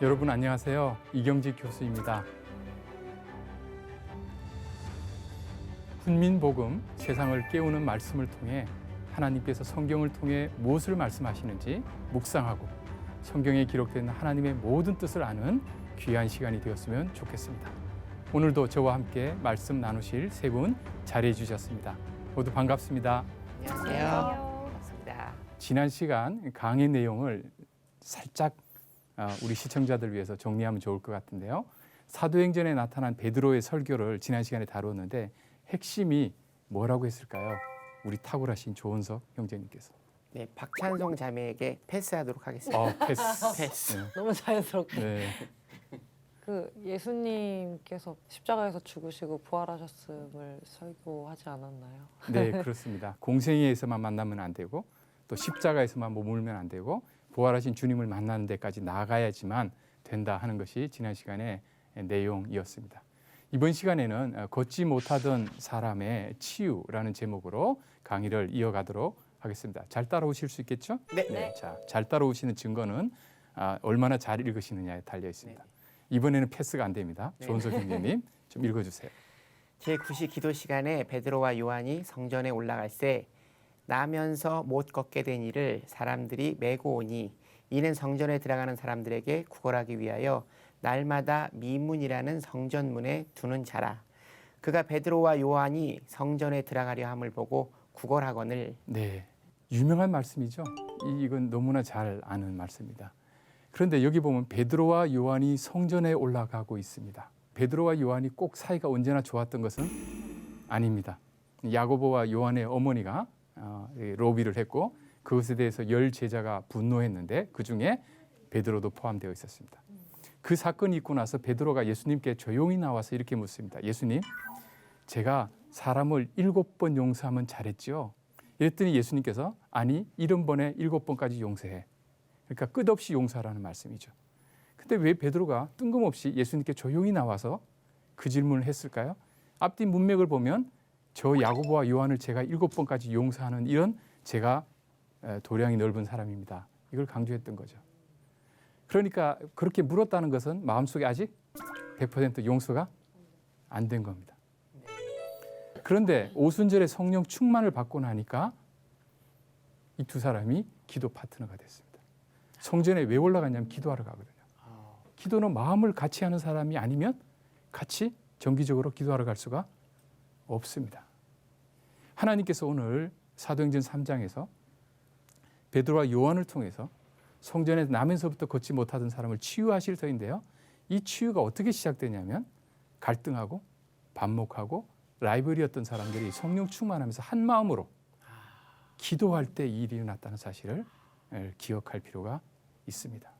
여러분 안녕하세요. 이경직 교수입니다. 훈민복음, 세상을 깨우는 말씀을 통해 하나님께서 성경을 통해 무엇을 말씀하시는지 묵상하고 성경에 기록된 하나님의 모든 뜻을 아는 귀한 시간이 되었으면 좋겠습니다. 오늘도 저와 함께 말씀 나누실 세 분 자리해 주셨습니다. 모두 반갑습니다. 안녕하세요. 반갑습니다. 지난 시간 강의 내용을 살짝 우리 시청자들 위해서 정리하면 좋을 것 같은데요. 사도행전에 나타난 베드로의 설교를 지난 시간에 다루었는데 핵심이 뭐라고 했을까요? 우리 탁월하신 조은석 형제님께서. 네, 박찬성 자매에게 패스하도록 하겠습니다. 패스. 네. 너무 자연스럽게. 네. 그 예수님께서 십자가에서 죽으시고 부활하셨음을 설교하지 않았나요? 네, 그렇습니다. 공생애에서만 만나면 안 되고 또 십자가에서만 머물면 안 되고 부활하신 주님을 만나는 데까지 나아가야지만 된다 하는 것이 지난 시간의 내용이었습니다. 이번 시간에는 걷지 못하던 사람의 치유라는 제목으로 강의를 이어가도록 하겠습니다. 잘 따라오실 수 있겠죠? 네. 자, 잘 따라오시는 증거는 얼마나 잘 읽으시느냐에 달려 있습니다. 이번에는 패스가 안 됩니다. 조은석 형제님 좀 읽어주세요. 제9시 기도 시간에 베드로와 요한이 성전에 올라갈 때 나면서 못 걷게 된 이를 사람들이 메고 오니 이는 성전에 들어가는 사람들에게 구걸하기 위하여 날마다 미문이라는 성전문에 두는 자라. 그가 베드로와 요한이 성전에 들어가려 함을 보고 구걸하거늘. 네, 유명한 말씀이죠. 이건 너무나 잘 아는 말씀입니다. 그런데 여기 보면 베드로와 요한이 성전에 올라가고 있습니다. 베드로와 요한이 꼭 사이가 언제나 좋았던 것은 아닙니다. 야고보와 요한의 어머니가 로비를 했고 그것에 대해서 10 제자가 분노했는데 그중에 베드로도 포함되어 있었습니다. 그 사건이 있고 나서 베드로가 예수님께 조용히 나와서 이렇게 묻습니다. 예수님, 제가 사람을 7번 용서하면 잘했죠? 이랬더니 예수님께서 아니 70번에 7번까지 용서해. 그러니까 끝없이 용서하라는 말씀이죠. 근데 왜 베드로가 뜬금없이 예수님께 조용히 나와서 그 질문을 했을까요? 앞뒤 문맥을 보면 저 야고보와 요한을 제가 7번까지 용서하는 이런 제가 도량이 넓은 사람입니다. 이걸 강조했던 거죠. 그러니까 그렇게 물었다는 것은 마음속에 아직 100% 용서가 안 된 겁니다. 그런데 오순절에 성령 충만을 받고 나니까 이 두 사람이 기도 파트너가 됐습니다. 성전에 왜 올라갔냐면 기도하러 가거든요. 기도는 마음을 같이 하는 사람이 아니면 같이 정기적으로 기도하러 갈 수가 없습니다. 하나님께서 오늘 사도행전 3장에서 베드로와 요한을 통해서 성전에 나면서부터 걷지 못하던 사람을 치유하실 터인데요. 이 치유가 어떻게 시작되냐면 갈등하고 반목하고 라이벌이었던 사람들이 성령 충만하면서 한 마음으로 기도할 때 이 일이 일어났다는 사실을 기억할 필요가 있습니다.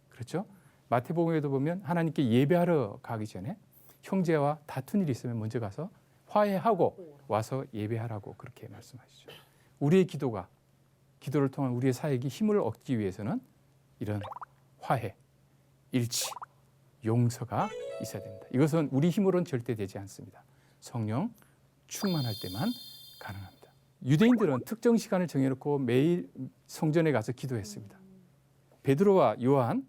그렇죠? 마태복음에도 보면 하나님께 예배하러 가기 전에 형제와 다툰 일이 있으면 먼저 가서 화해하고 와서 예배하라고 그렇게 말씀하시죠. 우리의 기도를 통한 우리의 사역이 힘을 얻기 위해서는 이런 화해, 일치, 용서가 있어야 됩니다. 이것은 우리 힘으로는 절대 되지 않습니다. 성령 충만할 때만 가능합니다. 유대인들은 특정 시간을 정해놓고 매일 성전에 가서 기도했습니다. 베드로와 요한,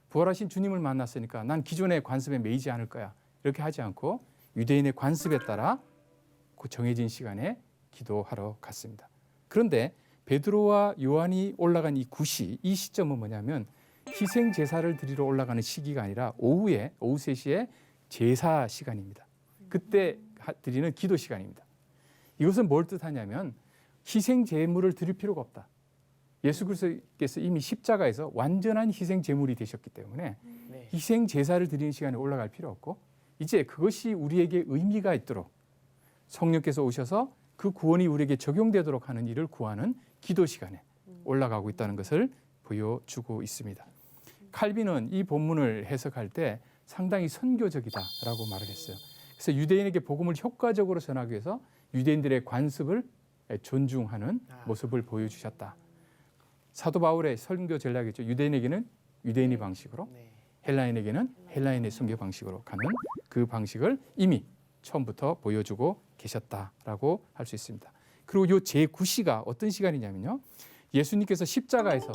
부활하신 주님을 만났으니까 난 기존의 관습에 매이지 않을 거야. 이렇게 하지 않고 유대인의 관습에 따라 그 정해진 시간에 기도하러 갔습니다. 그런데 베드로와 요한이 올라간 이 구시, 이 시점은 뭐냐면 희생 제사를 드리러 올라가는 시기가 아니라 오후 3시에 제사 시간입니다. 그때 드리는 기도 시간입니다. 이것은 뭘 뜻하냐면 희생 제물을 드릴 필요가 없다. 예수 그리스도께서 이미 십자가에서 완전한 희생 제물이 되셨기 때문에 희생 제사를 드리는 시간에 올라갈 필요 없고 이제 그것이 우리에게 의미가 있도록 성령께서 오셔서 그 구원이 우리에게 적용되도록 하는 일을 구하는 기도 시간에 올라가고 있다는 것을 보여주고 있습니다. 칼빈은 이 본문을 해석할 때 상당히 선교적이다라고 말을 했어요. 그래서 유대인에게 복음을 효과적으로 전하기 위해서 유대인들의 관습을 존중하는 모습을 보여주셨다. 사도 바울의 선교 전략이죠. 유대인에게는 유대인의 방식으로, 헬라인에게는 헬라인의 선교 방식으로 가는 그 방식을 이미 처음부터 보여주고 계셨다라고 할 수 있습니다. 그리고 이 제9시가 어떤 시간이냐면요. 예수님께서 십자가에서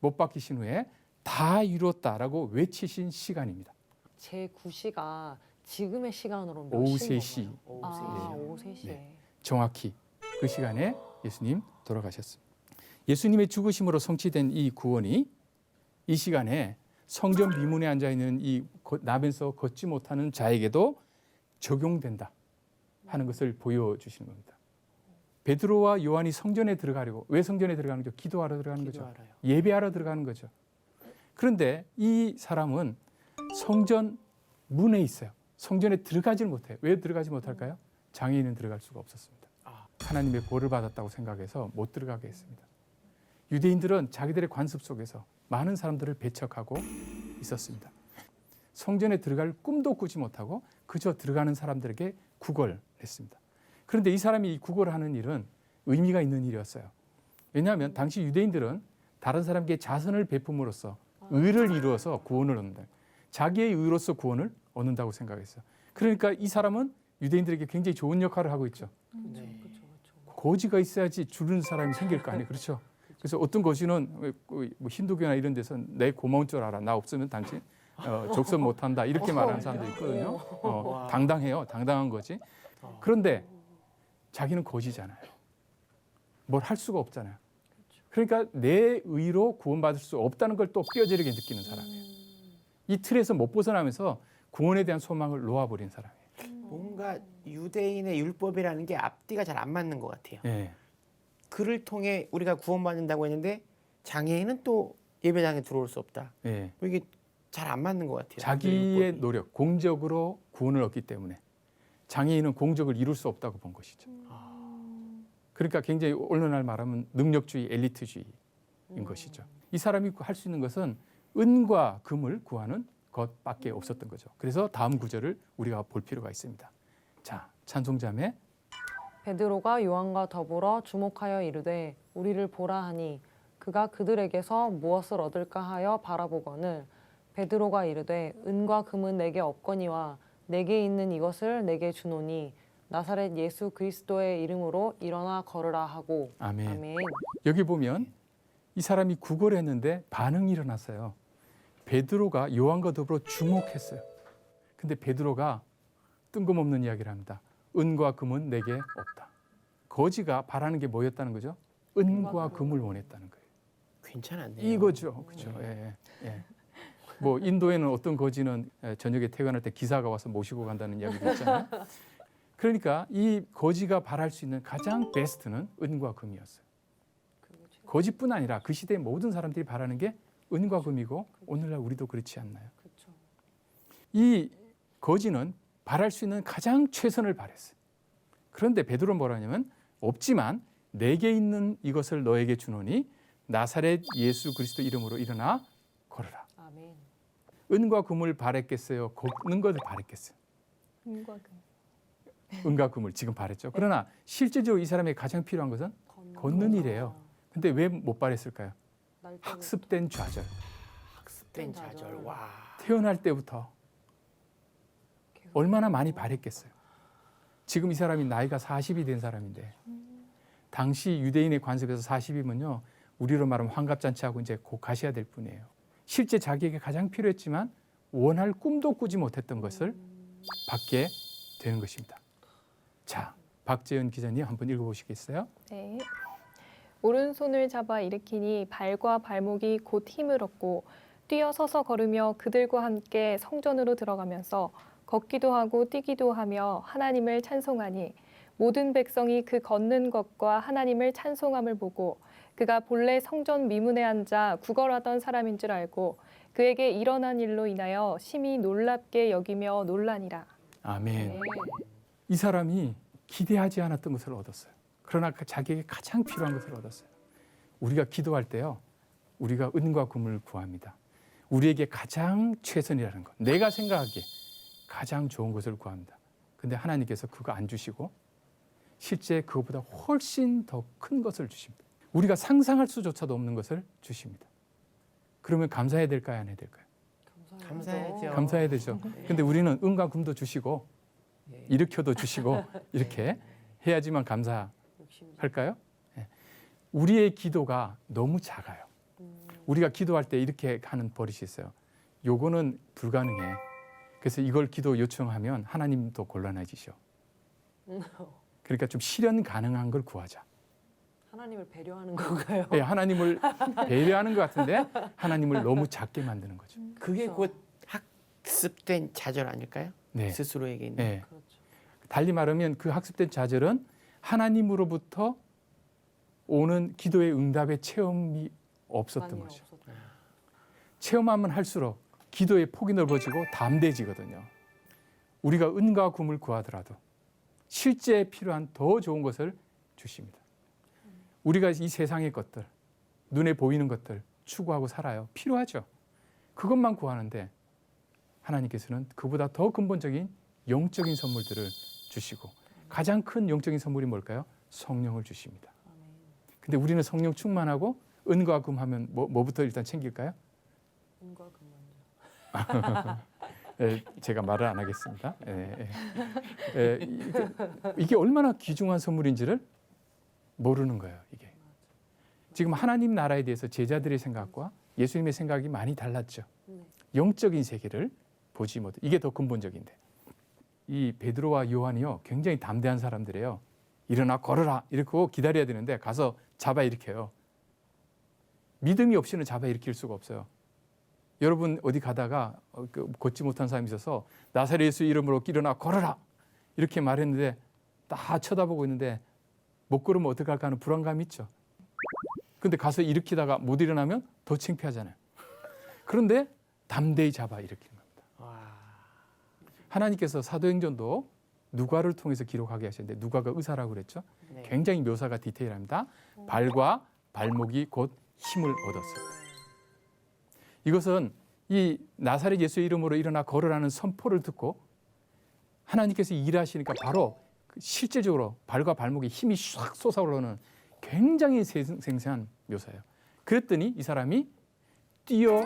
못 박히신 후에 다 이뤘다라고 외치신 시간입니다. 제 9시가 지금의 시간으로 몇 오후 시인 3시. 건가요? 오후 아, 3시. 오후 3시에. 네. 정확히 그 시간에 예수님 돌아가셨습니다. 예수님의 죽으심으로 성취된 이 구원이 이 시간에 성전 비문에 앉아 있는 이 나면서 걷지 못하는 자에게도 적용된다 하는 것을 보여주시는 겁니다. 베드로와 요한이 성전에 들어가려고, 왜 성전에 들어가는 거죠? 기도하러 들어가는 거죠. 기도하러요. 예배하러 들어가는 거죠. 그런데 이 사람은 성전 문에 있어요. 성전에 들어가질 못해요. 왜 들어가지 못할까요? 장애인은 들어갈 수가 없었습니다. 하나님의 벌을 받았다고 생각해서 못 들어가게 했습니다. 유대인들은 자기들의 관습 속에서 많은 사람들을 배척하고 있었습니다. 성전에 들어갈 꿈도 꾸지 못하고 그저 들어가는 사람들에게 구걸했습니다. 그런데 이 사람이 이 구걸하는 일은 의미가 있는 일이었어요. 왜냐하면 당시 유대인들은 다른 사람에게 자선을 베품으로써 의를 이루어서 구원을 얻는다. 자기의 의로서 구원을 얻는다고 생각했어요. 그러니까 이 사람은 유대인들에게 굉장히 좋은 역할을 하고 있죠. 네. 고지가 있어야지 주는 사람이 생길 거 아니에요. 그렇죠? 그래서 어떤 고지는 뭐 힌두교나 이런 데서 내 고마운 줄 알아. 나 없으면 당신 적선 못한다. 이렇게 말하는 사람도 있거든요. 당당해요. 당당한 거지. 그런데 자기는 거지잖아요. 뭘 할 수가 없잖아요. 그러니까 내 의로 구원받을 수 없다는 걸 또 뼈저리게 느끼는 사람이에요. 이 틀에서 못 벗어나면서 구원에 대한 소망을 놓아버린 사람이에요. 뭔가 유대인의 율법이라는 게 앞뒤가 잘 안 맞는 것 같아요. 예. 그를 통해 우리가 구원받는다고 했는데 장애인은 또 예배당에 들어올 수 없다. 예. 이게 잘 안 맞는 것 같아요. 자기의 율법이. 노력, 공적으로 구원을 얻기 때문에 장애인은 공적을 이룰 수 없다고 본 것이죠. 그러니까 굉장히 오늘날 말하면 능력주의, 엘리트주의인 것이죠. 이 사람이 할 수 있는 것은 은과 금을 구하는 것밖에 없었던 거죠. 그래서 다음 구절을 우리가 볼 필요가 있습니다. 자, 찬송자매. 베드로가 요한과 더불어 주목하여 이르되 우리를 보라 하니 그가 그들에게서 무엇을 얻을까 하여 바라보거늘 베드로가 이르되 은과 금은 내게 없거니와 내게 있는 이것을 내게 주노니 나사렛 예수 그리스도의 이름으로 일어나 걸으라 하고. 아멘. 아멘. 여기 보면 이 사람이 구걸을 했는데 반응이 일어났어요. 베드로가 요한과 더불어 주목했어요. 근데 베드로가 뜬금없는 이야기를 합니다. 은과 금은 내게 없다. 거지가 바라는 게 뭐였다는 거죠? 은과 금을 원했다는 거예요. 괜찮았네요. 이거죠. 그렇죠. 예, 예. 뭐 인도에는 어떤 거지는 저녁에 퇴근할 때 기사가 와서 모시고 간다는 이야기도 있잖아요. 그러니까 이 거지가 바랄 수 있는 가장 베스트는 은과 금이었어요. 거지뿐 아니라 그 시대의 모든 사람들이 바라는 게 은과 금이고 오늘날 우리도 그렇지 않나요? 그렇죠. 이 거지는 바랄 수 있는 가장 최선을 바랬어요. 그런데 베드로는 뭐라 하냐면 없지만 내게 있는 이것을 너에게 주노니 나사렛 예수 그리스도 이름으로 일어나 걸으라. 아멘. 은과 금을 바랬겠어요? 걷는 것을 바랬겠어요? 은과 금. 은과 금을 지금 바랬죠. 그러나 실제적으로 이 사람에게 가장 필요한 것은 걷는 일이에요. 근데 왜 못 바랬을까요? 학습된 좌절. 학습된 좌절. 와. 태어날 때부터 얼마나 많이 바랬겠어요. 지금 이 사람이 나이가 40이 된 사람인데 당시 유대인의 관습에서 40이면요. 우리로 말하면 환갑잔치하고 이제 곧 가셔야 될 뿐이에요. 실제 자기에게 가장 필요했지만 원할 꿈도 꾸지 못했던 것을 받게 되는 것입니다. 자, 박재현 기자님 한번 읽어보시겠어요? 네. 오른손을 잡아 일으키니 발과 발목이 곧 힘을 얻고 뛰어서서 걸으며 그들과 함께 성전으로 들어가면서 걷기도 하고 뛰기도 하며 하나님을 찬송하니 모든 백성이 그 걷는 것과 하나님을 찬송함을 보고 그가 본래 성전 미문에 앉아 구걸하던 사람인 줄 알고 그에게 일어난 일로 인하여 심히 놀랍게 여기며 놀라니라. 아멘. 네. 이 사람이 기대하지 않았던 것을 얻었어요. 그러나 자기에게 가장 필요한 것을 얻었어요. 우리가 기도할 때요. 우리가 은과 금을 구합니다. 우리에게 가장 최선이라는 것. 내가 생각하기에 가장 좋은 것을 구합니다. 근데 하나님께서 그거 안 주시고 실제 그것보다 훨씬 더 큰 것을 주십니다. 우리가 상상할 수조차도 없는 것을 주십니다. 그러면 감사해야 될까요? 안 해야 될까요? 감사해야죠. 감사해야 되죠. 근데 우리는 은과 금도 주시고 네. 일으켜도 주시고 이렇게 해야지만 감사할까요? 욕심쟁이. 우리의 기도가 너무 작아요. 우리가 기도할 때 이렇게 하는 버릇이 있어요. 요거는 불가능해. 그래서 이걸 기도 요청하면 하나님도 곤란해지셔. 그러니까 좀 실현 가능한 걸 구하자. 하나님을 배려하는 건가요? 네, 하나님을 배려하는 것 같은데 하나님을 너무 작게 만드는 거죠. 그게 그렇죠. 곧 학습된 좌절 아닐까요? 네. 스스로에게 있는. 네. 그렇죠. 달리 말하면 그 학습된 좌절은 하나님으로부터 오는 기도의 응답의 체험이 없었던 많이 거죠. 없었던 체험하면 할수록 기도의 폭이 넓어지고 담대해지거든요. 우리가 은과 금을 구하더라도 실제 필요한 더 좋은 것을 주십니다. 우리가 이 세상의 것들, 눈에 보이는 것들 추구하고 살아요. 필요하죠. 그것만 구하는데 하나님께서는 그보다 더 근본적인 영적인 선물들을 주시고 가장 큰 영적인 선물이 뭘까요? 성령을 주십니다. 아멘. 근데 우리는 성령 충만하고 은과 금 하면 뭐부터 일단 챙길까요? 은과 금 먼저. 제가 말을 안 하겠습니다. 이게 얼마나 귀중한 선물인지를 모르는 거예요. 이게 지금 하나님 나라에 대해서 제자들의 생각과 예수님의 생각이 많이 달랐죠. 네. 영적인 세계를 보지 못해. 이게 더 근본적인데 이 베드로와 요한이요 굉장히 담대한 사람들이에요. 일어나 걸어라 이렇게 기다려야 되는데 가서 잡아 일으켜요. 믿음이 없이는 잡아 일으킬 수가 없어요. 여러분 어디 가다가 걷지 못한 사람이 있어서 나사렛 예수 이름으로 일어나 걸어라 이렇게 말했는데 다 쳐다보고 있는데 못 걸으면 어떡할까 하는 불안감이 있죠. 근데 가서 일으키다가 못 일어나면 더 창피하잖아요. 그런데 담대히 잡아 일으키는 겁니다. 와. 하나님께서 사도행전도 누가를 통해서 기록하게 하셨는데 누가가 의사라고 그랬죠. 네. 굉장히 묘사가 디테일합니다. 발과 발목이 곧 힘을 얻었어요. 이것은 이 나사렛 예수의 이름으로 일어나 걸으라는 선포를 듣고 하나님께서 일하시니까 바로 실제적으로 발과 발목에 힘이 싹 솟아오르는 굉장히 생생한 묘사예요. 그랬더니 이 사람이 뛰어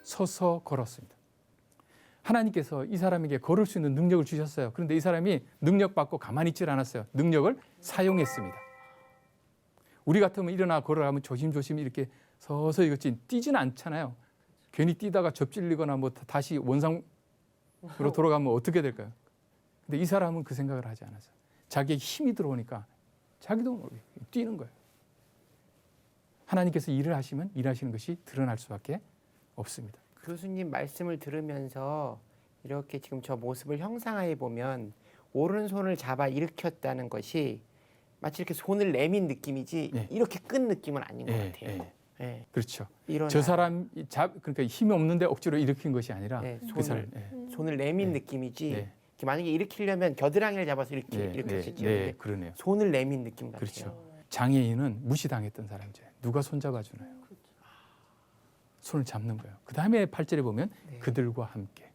서서 걸었습니다. 하나님께서 이 사람에게 걸을 수 있는 능력을 주셨어요. 그런데 이 사람이 능력 받고 가만히 있질 않았어요. 능력을 사용했습니다. 우리 같으면 일어나 걸어가면 조심조심 이렇게 서서히 걷지 뛰지는 않잖아요. 괜히 뛰다가 접질리거나 뭐 다시 원상으로 돌아가면 어떻게 될까요? 근데 이 사람은 그 생각을 하지 않았어요. 자기의 힘이 들어오니까 자기도 모르게 뛰는 거예요. 하나님께서 일을 하시면 일하시는 것이 드러날 수밖에 없습니다. 교수님 말씀을 들으면서 이렇게 지금 저 모습을 형상화해 보면 오른손을 잡아 일으켰다는 것이 마치 이렇게 손을 내민 느낌이지 네. 이렇게 끈 느낌은 아닌 것 예, 같아요. 예. 네. 그렇죠. 이런 저 사람 그러니까 힘이 없는데 억지로 일으킨 것이 아니라 네, 그 사람 손을 내민 네. 느낌이지 네. 이렇게 만약에 일으키려면 겨드랑이를 잡아서 이렇게 네, 일으켰을지 네, 그러네요. 손을 내민 느낌 같아요. 그렇죠. 장애인은 무시당했던 사람이죠. 누가 손잡아 주나요? 손을 잡는 거예요. 그 다음에 8절에 보면 네. 그들과 함께.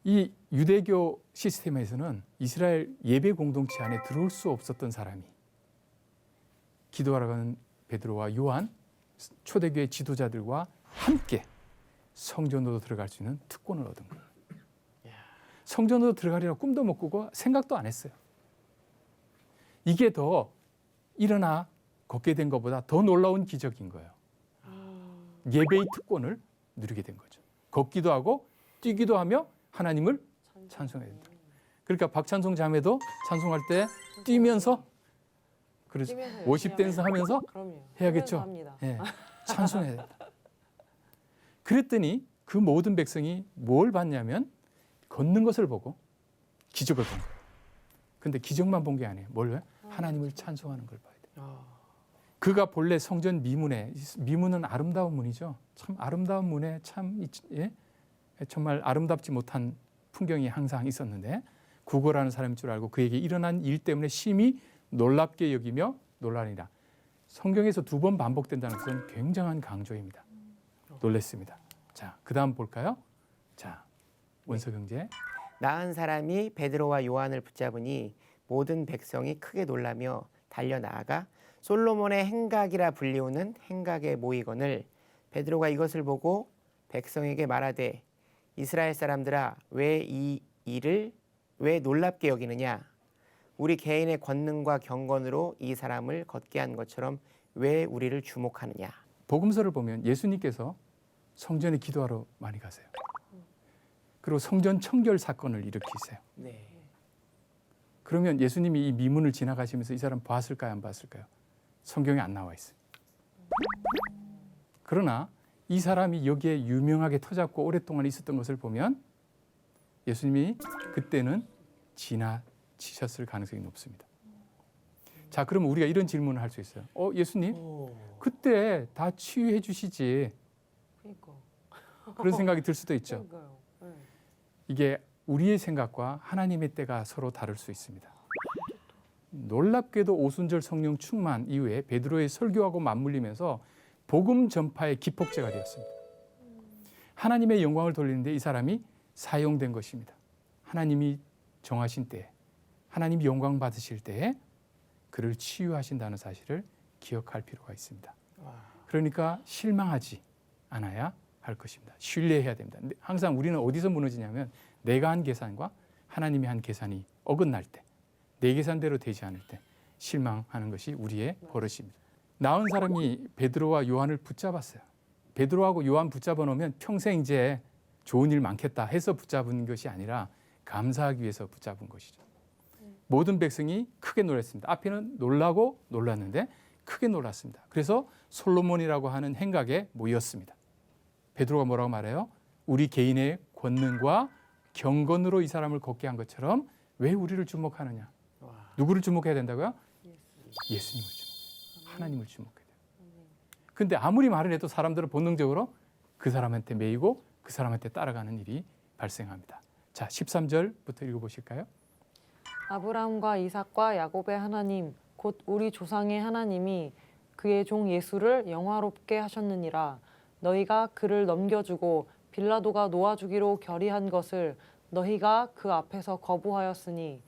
이 유대교 시스템에서는 이스라엘 예배 공동체 안에 들어올 수 없었던 사람이 기도하러 가는 베드로와 요한 초대교회 지도자들과 함께 성전으로 들어갈 수 있는 특권을 얻은 거예요. 성전으로 들어가리라 꿈도 못 꾸고 생각도 안 했어요. 이게 더 일어나 걷게 된 것보다 더 놀라운 기적인 거예요. 예배의 특권을 누리게 된 거죠. 걷기도 하고 뛰기도 하며 하나님을 찬송해야 된다. 그러니까 박찬송 자매도 찬송할 때 뛰면서 그렇죠. 50댄스 하면서 그럼요. 해야겠죠. 합니다. 예, 찬송해야 된다. 그랬더니 그 모든 백성이 뭘 봤냐면 걷는 것을 보고 기적을 본 거예요. 근데 기적만 본 게 아니에요. 뭘? 하나님을 찬송하는 걸 봐야 돼요. 그가 본래 성전 미문은 아름다운 문이죠. 참 아름다운 문에 참 정말 아름답지 못한 풍경이 항상 있었는데 구걸하는 사람인 줄 알고 그에게 일어난 일 때문에 심히 놀랍게 여기며 놀라니라. 성경에서 2번 반복된다는 것은 굉장한 강조입니다. 놀랬습니다. 자, 그다음 볼까요? 자, 원서 경제. 나은 사람이 베드로와 요한을 붙잡으니 모든 백성이 크게 놀라며 달려 나아가 솔로몬의 행각이라 불리우는 행각에 모이거늘 베드로가 이것을 보고 백성에게 말하되 이스라엘 사람들아 왜 이 일을 왜 놀랍게 여기느냐 우리 개인의 권능과 경건으로 이 사람을 걷게 한 것처럼 왜 우리를 주목하느냐. 복음서를 보면 예수님께서 성전에 기도하러 많이 가세요. 그리고 성전 청결 사건을 일으키세요. 네. 그러면 예수님이 이 미문을 지나가시면서 이 사람 봤을까요, 안 봤을까요? 성경에 안 나와 있어요. 그러나 이 사람이 여기에 유명하게 터잡고 오랫동안 있었던 것을 보면 예수님이 그때는 지나치셨을 가능성이 높습니다. 자, 그러면 우리가 이런 질문을 할 수 있어요. 예수님, 그때 다 치유해 주시지. 그러니까. 그런 생각이 들 수도 있죠. 그러니까요. 네. 이게 우리의 생각과 하나님의 때가 서로 다를 수 있습니다. 놀랍게도 오순절 성령 충만 이후에 베드로의 설교하고 맞물리면서 복음 전파의 기폭제가 되었습니다. 하나님의 영광을 돌리는데 이 사람이 사용된 것입니다. 하나님이 정하신 때에, 하나님이 영광 받으실 때에 그를 치유하신다는 사실을 기억할 필요가 있습니다. 그러니까 실망하지 않아야 할 것입니다. 신뢰해야 됩니다. 근데 항상 우리는 어디서 무너지냐면 내가 한 계산과 하나님이 한 계산이 어긋날 때, 내 계산대로 되지 않을 때 실망하는 것이 우리의 버릇입니다. 나은 사람이 베드로와 요한을 붙잡았어요. 베드로하고 요한 붙잡아 놓으면 평생 이제 좋은 일 많겠다 해서 붙잡은 것이 아니라 감사하기 위해서 붙잡은 것이죠. 모든 백성이 크게 놀랐습니다. 앞에는 놀라고 놀랐는데 크게 놀랐습니다. 그래서 솔로몬이라고 하는 행각에 모였습니다. 베드로가 뭐라고 말해요? 우리 개인의 권능과 경건으로 이 사람을 걷게 한 것처럼 왜 우리를 주목하느냐? 누구를 주목해야 된다고요? 예수님을 주목, 하나님을 주목해야 돼요. 근데 아무리 말을 해도 사람들은 본능적으로 그 사람한테 매이고 그 사람한테 따라가는 일이 발생합니다. 자, 13절부터 읽어보실까요? 아브라함과 이삭과 야곱의 하나님 곧 우리 조상의 하나님이 그의 종 예수를 영화롭게 하셨느니라. 너희가 그를 넘겨주고 빌라도가 놓아주기로 결의한 것을 너희가 그 앞에서 거부하였으니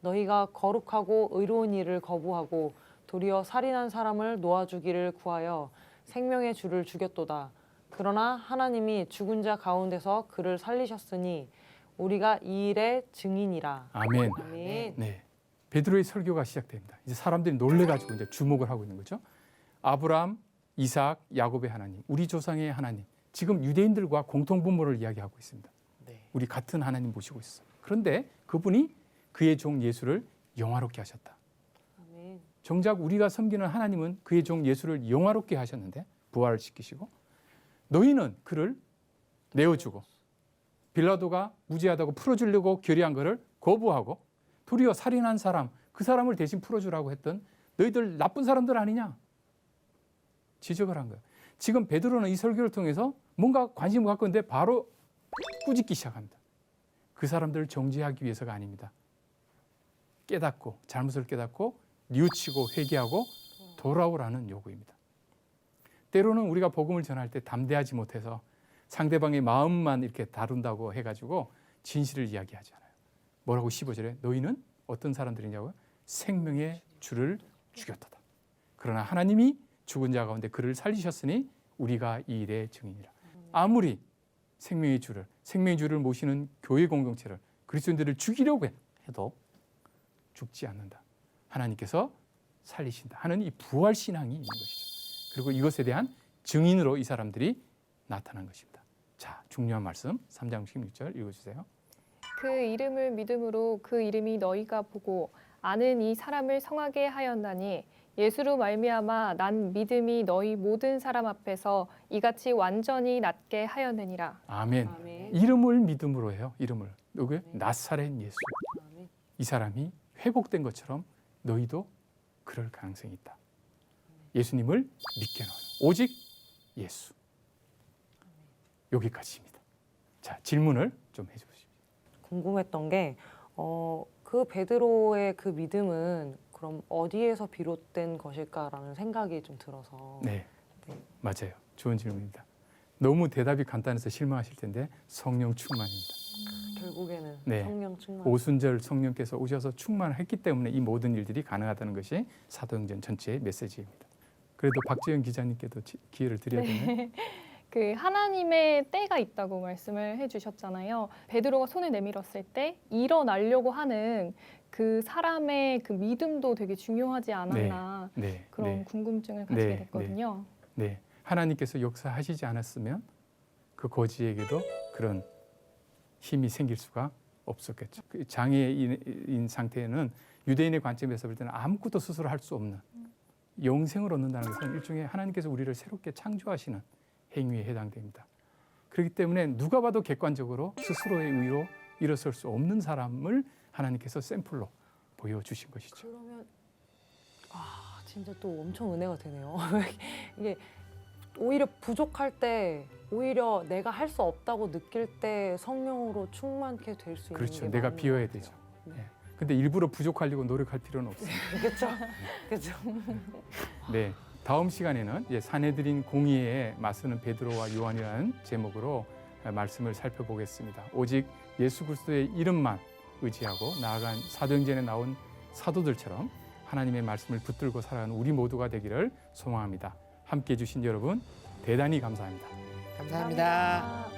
너희가 거룩하고 의로운 일을 거부하고 도리어 살인한 사람을 놓아주기를 구하여 생명의 주를 죽였도다. 그러나 하나님이 죽은 자 가운데서 그를 살리셨으니 우리가 이 일의 증인이라. 아멘. 아멘. 네, 베드로의 설교가 시작됩니다. 이제 사람들이 놀래가지고 이제 주목을 하고 있는 거죠. 아브라함, 이삭, 야곱의 하나님, 우리 조상의 하나님. 지금 유대인들과 공통 분모를 이야기하고 있습니다. 네. 우리 같은 하나님 모시고 있어요. 그런데 그분이 그의 종 예수를 영화롭게 하셨다. 아멘. 정작 우리가 섬기는 하나님은 그의 종 예수를 영화롭게 하셨는데 부활을 시키시고 너희는 그를 내어주고 빌라도가 무죄하다고 풀어주려고 결의한 것을 거부하고 도리어 살인한 사람, 그 사람을 대신 풀어주라고 했던 너희들 나쁜 사람들 아니냐? 지적을 한 거예요. 지금 베드로는 이 설교를 통해서 뭔가 관심을 갖고 있는데 바로 꾸짖기 시작합니다. 그 사람들을 정죄하기 위해서가 아닙니다. 깨닫고 잘못을 깨닫고 뉘우치고 회개하고 돌아오라는 요구입니다. 때로는 우리가 복음을 전할 때 담대하지 못해서 상대방의 마음만 이렇게 다룬다고 해가지고 진실을 이야기하지 않아요. 뭐라고 15절에 너희는 어떤 사람들이냐고요? 생명의 주를 죽였도다. 그러나 하나님이 죽은 자 가운데 그를 살리셨으니 우리가 이 일의 증인이라. 아무리 생명의 주를 모시는 교회 공동체를 그리스도인들을 죽이려고 해도 죽지 않는다. 하나님께서 살리신다 하는 이 부활 신앙이 있는 것이죠. 그리고 이것에 대한 증인으로 이 사람들이 나타난 것입니다. 자, 중요한 말씀 3장 16절 읽어주세요. 그 이름을 믿음으로 그 이름이 너희가 보고 아는 이 사람을 성하게 하였나니 예수로 말미암아 난 믿음이 너희 모든 사람 앞에서 이같이 완전히 낫게 하였느니라. 아멘. 아멘. 이름을 믿음으로 해요. 이름을. 누구요? 나사렛 예수. 아멘. 이 사람이 회복된 것처럼 너희도 그럴 가능성이 있다. 예수님을 믿게 넣어요. 오직 예수. 여기까지입니다. 자, 질문을 좀 해주십시오. 궁금했던 게 그 베드로의 그 믿음은 그럼 어디에서 비롯된 것일까라는 생각이 좀 들어서 네, 네. 맞아요. 좋은 질문입니다. 너무 대답이 간단해서 실망하실 텐데 성령 충만입니다. 결국에는 네. 성령 충만. 오순절 성령께서 오셔서 충만했기 때문에 이 모든 일들이 가능하다는 것이 사도행전 전체의 메시지입니다. 그래도 박지영 기자님께도 기회를 드려야 되나요? 그 하나님의 때가 있다고 말씀을 해주셨잖아요. 베드로가 손을 내밀었을 때 일어나려고 하는 그 사람의 그 믿음도 되게 중요하지 않았나 네, 그런 네, 궁금증을 가지게 네, 됐거든요. 네. 하나님께서 역사하시지 않았으면 그 거지에게도 그런 힘이 생길 수가 없었겠죠. 그 장애인 상태에는 유대인의 관점에서 볼 때는 아무것도 스스로 할 수 없는 영생을 얻는다는 것은 일종의 하나님께서 우리를 새롭게 창조하시는 행위에 해당됩니다. 그렇기 때문에 누가 봐도 객관적으로 스스로의 의로 일어설 수 없는 사람을 하나님께서 샘플로 보여주신 것이죠. 그러면 진짜 또 엄청 은혜가 되네요. 이게 오히려 부족할 때, 오히려 내가 할 수 없다고 느낄 때 성령으로 충만케 될 수 있는 그렇죠. 게 내가 많은 비워야 것 같아요. 되죠. 네. 네. 근데 일부러 부족하려고 노력할 필요는 없습니다. 그렇죠. 그렇죠. 네, 다음 시간에는 이제 사내들인 공의에 맞서는 베드로와 요한이라는 제목으로 말씀을 살펴보겠습니다. 오직 예수 그리스도의 이름만 의지하고 나아간 사도행전에 나온 사도들처럼 하나님의 말씀을 붙들고 살아가는 우리 모두가 되기를 소망합니다. 함께해 주신 여러분 대단히 감사합니다. 감사합니다.